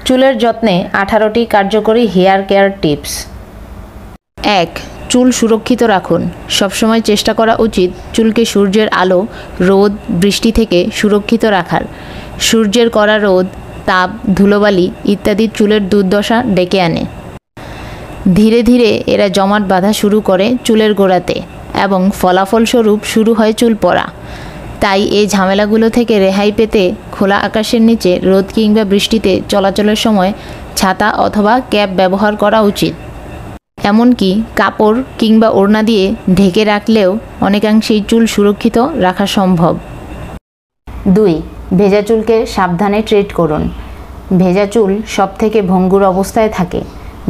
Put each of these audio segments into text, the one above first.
চুলের যত্নে 18টি কার্যকরী হেয়ার কেয়ার টিপস। 1. চুল সুরক্ষিত রাখুন। সবসময় চেষ্টা করা উচিত চুলকে সূর্যের আলো, রোদ, বৃষ্টি থেকে সুরক্ষিত রাখার। সূর্যের কড়া রোদ, তাপ, ধুলোবালি ইত্যাদি চুলের দুর্দশা ডেকে আনে। ধীরে ধীরে এরা জমাট বাঁধা শুরু করে চুলের গোড়াতে এবং ফলাফলস্বরূপ শুরু হয় চুল পড়া। তাই এই ঝামেলাগুলো থেকে রেহাই পেতে খোলা আকাশের নিচে রোদ কিংবা বৃষ্টিতে চলাচলের সময় ছাতা অথবা ক্যাপ ব্যবহার করা উচিত। এমনকি কাপড় কিংবা ওড়না দিয়ে ঢেকে রাখলেও অনেকাংশেই চুল সুরক্ষিত রাখা সম্ভব। 2. ভেজা চুলকে সাবধানে ট্রিট করুন। ভেজা চুল সবথেকে ভঙ্গুর অবস্থায় থাকে।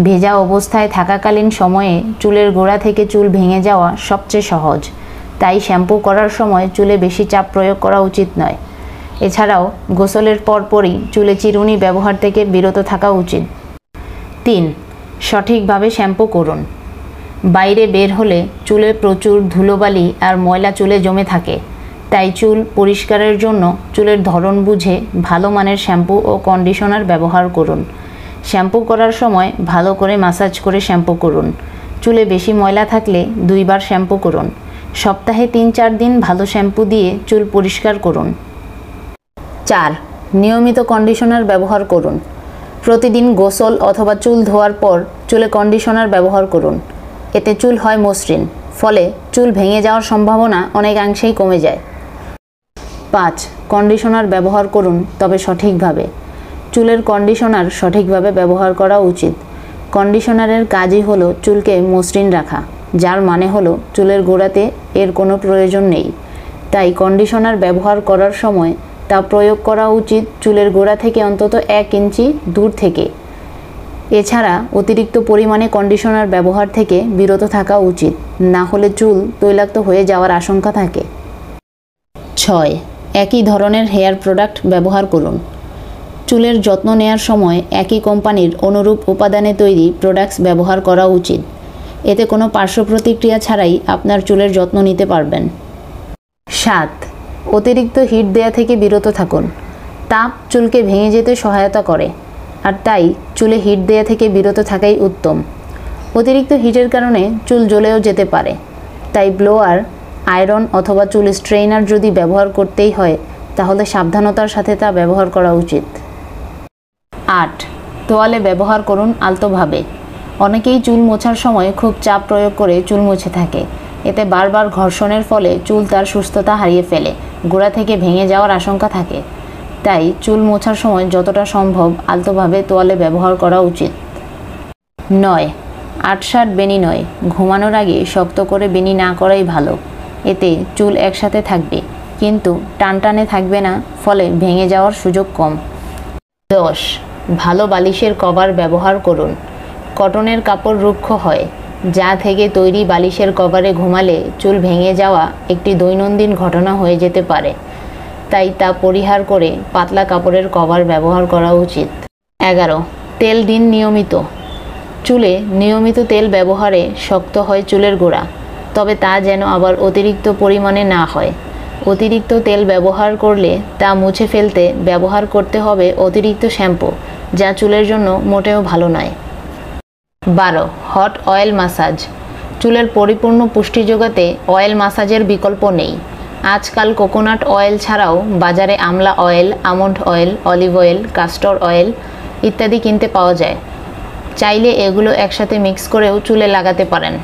ভেজা অবস্থায় থাকাকালীন সময়ে চুলের গোড়া থেকে চুল ভেঙে যাওয়া সবচেয়ে সহজ। তাই শ্যাম্পু করার সময় চুলে বেশি চাপ প্রয়োগ করা উচিত নয়। এছাড়াও গোসলের পরপরই চুলে চিরুনি ব্যবহার থেকে বিরত থাকা উচিত। 3. সঠিকভাবে শ্যাম্পু করুন। বাইরে বের হলে চুলে প্রচুর ধুলোবালি আর ময়লা চুলে জমে থাকে। তাই চুল পরিষ্কারের জন্য চুলের ধরন বুঝে ভালো মানের শ্যাম্পু ও কন্ডিশনার ব্যবহার করুন। শ্যাম্পু করার সময় ভালো করে ম্যাসাজ করে শ্যাম্পু করুন। চুলে বেশি ময়লা থাকলে 2 বার শ্যাম্পু করুন। সপ্তাহে 3-4 দিন ভালো শ্যাম্পু দিয়ে চুল পরিষ্কার করুন। 4. নিয়মিত কন্ডিশনার ব্যবহার করুন। প্রতিদিন গোসল অথবা চুল ধোয়ার পর চুলে কন্ডিশনার ব্যবহার করুন। এতে চুল হয় মসৃণ, ফলে চুল ভেঙে যাওয়ার সম্ভাবনা অনেকাংশেই কমে যায়। 5. কন্ডিশনার ব্যবহার করুন, তবে সঠিকভাবে। চুলের কন্ডিশনার সঠিকভাবে ব্যবহার করা উচিত। কন্ডিশনারের কাজই হলো চুলকে মসৃণ রাখা, যার মানে হলো চুলের গোড়াতে এর কোনো প্রয়োজন নেই। তাই কন্ডিশনার ব্যবহার করার সময় তা প্রয়োগ করা উচিত চুলের গোড়া থেকে অন্তত 1 ইঞ্চি দূর থেকে। এছাড়া অতিরিক্ত পরিমাণে কন্ডিশনার ব্যবহার থেকে বিরত থাকা উচিত, না হলে চুল তৈলাক্ত হয়ে যাওয়ার আশঙ্কা থাকে। 6. একই ধরনের হেয়ার প্রোডাক্ট ব্যবহার করুন। চুলের যত্ন নেওয়ার সময় একই কোম্পানির অনুরূপ উপাদানে তৈরি প্রোডাক্টস ব্যবহার করা উচিত। এতে কোনো পার্শ্ব প্রতিক্রিয়া ছাড়াই আপনার চুলের যত্ন নিতে পারবেন। 7. অতিরিক্ত হিট দেয়া থেকে বিরত থাকুন। তাপ চুলকে ভেঙে যেতে সহায়তা করে, আর তাই চুলে হিট দেয়া থেকে বিরত থাকাই উত্তম। অতিরিক্ত হিটের কারণে চুল জ্বলেও যেতে পারে। তাই ব্লোয়ার, আয়রন অথবা চুল স্ট্রেইনার যদি ব্যবহার করতেই হয়, তাহলে সাবধানতার সাথে তা ব্যবহার করা উচিত। 8. তোয়ালে ব্যবহার করুন আলতোভাবে। অনেকেই চুল মোছার সময় খুব চাপ প্রয়োগ করে চুল মুছে থাকে। এতে বারবার ঘর্ষণের ফলে চুল তার সুস্থতা হারিয়ে ফেলে, গোড়া থেকে ভেঙে যাওয়ার আশঙ্কা থাকে। তাই চুল মোছার সময় যতটা সম্ভব আলতোভাবে তোয়ালে ব্যবহার করা উচিত। 9. আটসাট বেনি নয়, ঘুমানোর আগে শক্ত করে বেনি না করাই ভালো। এতে চুল একসাথে থাকবে, কিন্তু টানটানে থাকবে না, ফলে ভেঙে যাওয়ার সুযোগ কম। 10. ভালো বালিশের কভার ব্যবহার করুন। কটনের কাপড় রুক্ষ হয়, যা থেকে তৈরি বালিশের কভারে ঘুমালে চুল ভেঙে যাওয়া একটি দৈনন্দিন ঘটনা হয়ে যেতে পারে। তাই তা পরিহার করে পাতলা কাপড়ের কভার ব্যবহার করা উচিত। 11. তেল দিন নিয়মিত। চুলে নিয়মিত তেল ব্যবহারে শক্ত হয় চুলের গোড়া, তবে তা যেন আবার অতিরিক্ত পরিমাণে না হয়। অতিরিক্ত তেল ব্যবহার করলে তা মুছে ফেলতে ব্যবহার করতে হবে অতিরিক্ত শ্যাম্পু, যা চুলের জন্য মোটেও ভালো নয়। 12. Hot oil massage. চুলের পরিপূর্ণ পুষ্টি যোগাতে অয়েল ম্যাসাজের বিকল্প নেই। আজকাল কোকোনাট অয়েল ছাড়াও বাজারে আমলা oil, almond oil, olive oil, castor oil ইত্যাদি কিনতে পাওয়া যায়। চাইলে এগুলো একসাথে মিক্স করেও চুলে লাগাতে পারেন।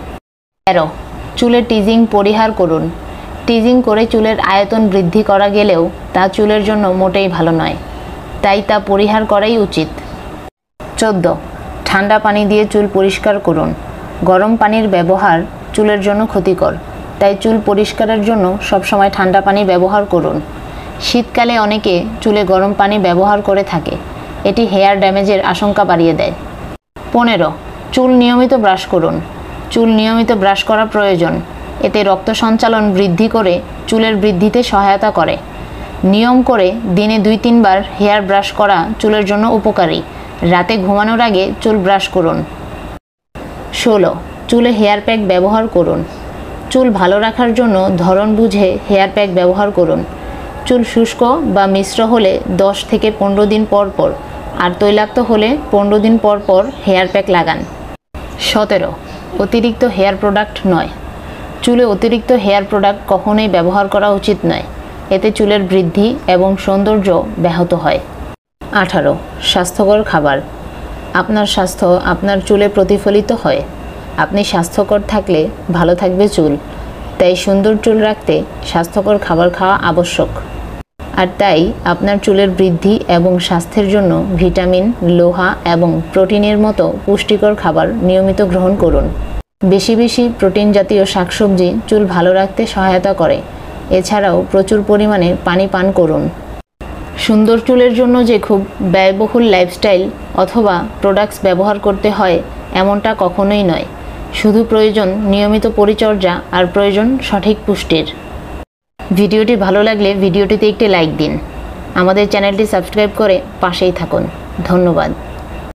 13. চুলে টিজিং পরিহার করুন। টিজিং করে চুলের আয়তন বৃদ্ধি করা গেলেও তা চুলের জন্য মোটেই ভালো নয়, তাই তা পরিহার করাই উচিত। 14. ঠান্ডা পানি দিয়ে চুল পরিষ্কার করুন। গরম পানির ব্যবহার চুলের জন্য ক্ষতিকর, তাই চুল পরিষ্কারের জন্য সবসময় ঠান্ডা পানি ব্যবহার করুন। শীতকালে অনেকে চুলে গরম পানি ব্যবহার করে থাকে, এটি হেয়ার ড্যামেজের আশঙ্কা বাড়িয়ে দেয়। 15. চুল নিয়মিত ব্রাশ করুন। চুল নিয়মিত ব্রাশ করা প্রয়োজন। এতে রক্ত সঞ্চালন বৃদ্ধি করে চুলের বৃদ্ধিতে সহায়তা করে। নিয়ম করে দিনে 2-3 বার হেয়ার ব্রাশ করা চুলের জন্য উপকারী। রাতে ঘুমানোর আগে চুল ব্রাশ করুন। 16. চুলে হেয়ার প্যাক ব্যবহার করুন। চুল ভালো রাখার জন্য ধরন বুঝে হেয়ার প্যাক ব্যবহার করুন। চুল শুষ্ক বা মিশ্র হলে 10 থেকে 15 দিন পর পর আর তৈলাক্ত হলে 15 দিন পর পর হেয়ার প্যাক লাগান। 17 অতিরিক্ত হেয়ার প্রোডাক্ট নয়। চুলে অতিরিক্ত হেয়ার প্রোডাক্ট কখনোই ব্যবহার করা উচিত নয়, এতে চুলের বৃদ্ধি এবং সৌন্দর্য ব্যাহত হয়। 18 স্বাস্থ্যকর খাবার। আপনার স্বাস্থ্য আপনার চুলে প্রতিফলিত হয়। আপনি স্বাস্থ্যকর থাকলে ভালো থাকবে চুল, তাই সুন্দর চুল রাখতে স্বাস্থ্যকর খাবার খাওয়া আবশ্যক। আর তাই আপনার চুলের বৃদ্ধি এবং স্বাস্থ্যের জন্য ভিটামিন, লোহা এবং প্রোটিনের মতো পুষ্টিকর খাবার নিয়মিত গ্রহণ করুন। বেশি বেশি প্রোটিন জাতীয় শাকসবজি চুল ভালো রাখতে সহায়তা করে। এছাড়াও প্রচুর পরিমাণে পানি পান করুন। সুন্দর চুলের জন্য যে খুব ব্যয়বহুল লাইফস্টাইল অথবা প্রোডাক্টস ব্যবহার করতে হয় এমনটা কখনোই নয়। শুধু প্রয়োজন নিয়মিত পরিচর্যা আর প্রয়োজন সঠিক পুষ্টির। ভিডিওটি ভালো লাগলে ভিডিওটিতে একটি লাইক দিন। আমাদের চ্যানেলটি সাবস্ক্রাইব করে পাশেই থাকুন। ধন্যবাদ।